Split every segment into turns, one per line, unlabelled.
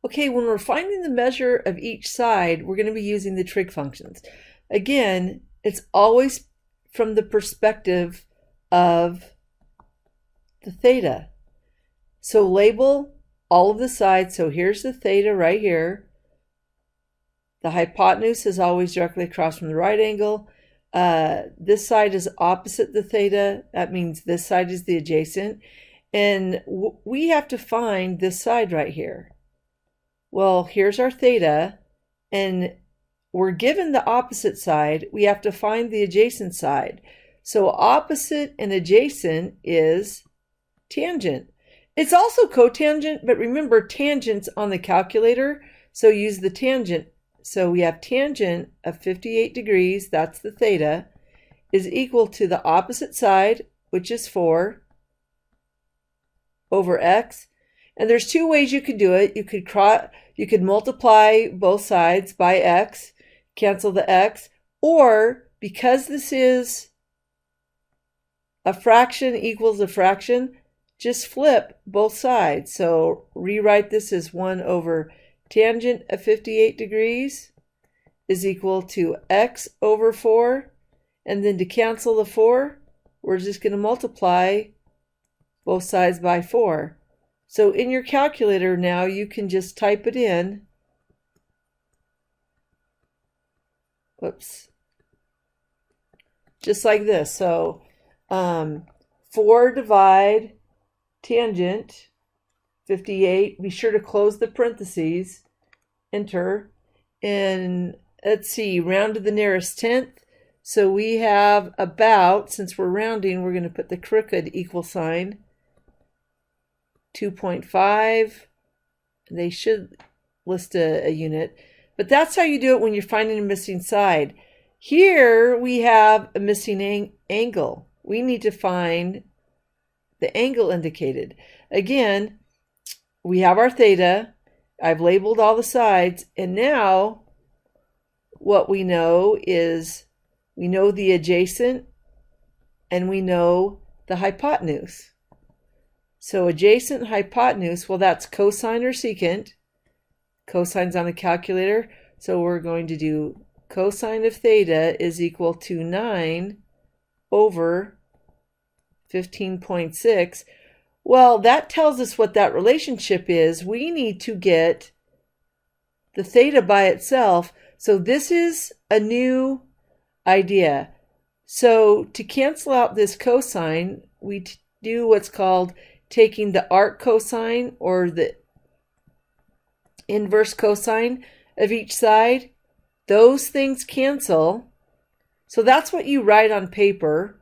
Okay, when we're finding the measure of each side, we're going to be using the trig functions. Again, it's always from the perspective of the theta. So label all of the sides. So here's the theta right here. The hypotenuse is always directly across from the right angle. This side is opposite the theta. That means this side is the adjacent. And we have to find this side right here. Well, here's our theta, and we're given the opposite side. We have to find the adjacent side. So opposite and adjacent is tangent. It's also cotangent, but remember, tangent's on the calculator, so use the tangent. So we have tangent of 58 degrees, that's the theta, is equal to the opposite side, which is 4, over x. And there's two ways you could do it. You could multiply both sides by x, cancel the x, or because this is a fraction equals a fraction, just flip both sides. So rewrite this as 1 over tangent of 58 degrees is equal to x over 4. And then to cancel the 4, we're just going to multiply both sides by 4. So in your calculator now, you can just type it in. Whoops. Just like this. So 4 divide tangent 58. Be sure to close the parentheses. Enter. And let's see, round to the nearest tenth. So we have about, since we're rounding, we're going to put the crooked equal sign. 2.5. They should list a unit, but that's how you do it when you're finding a missing side. Here we have a missing angle. We need to find the angle indicated. Again, we have our theta. I've labeled all the sides, and now what we know is we know the adjacent and we know the hypotenuse. So adjacent hypotenuse, well, that's cosine or secant. Cosine's on a calculator. So we're going to do cosine of theta is equal to 9 over 15.6. Well, that tells us what that relationship is. We need to get the theta by itself. So this is a new idea. So to cancel out this cosine, we do what's called taking the arc cosine or the inverse cosine of each side. Those things cancel. So that's what you write on paper,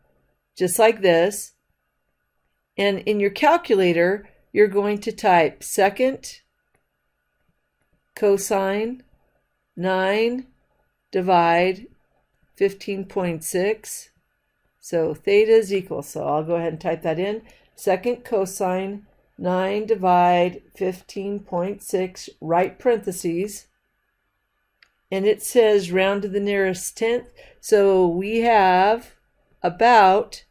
just like this. And in your calculator, you're going to type secant cosine 9 divide 15.6. So theta is equal. So I'll go ahead and type that in. Secant cosine 9 divide 15.6, right parentheses. And it says round to the nearest tenth. So we have about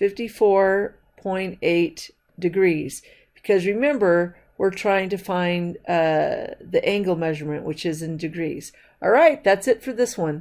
54.8 degrees. Because remember, we're trying to find the angle measurement, which is in degrees. All right, that's it for this one.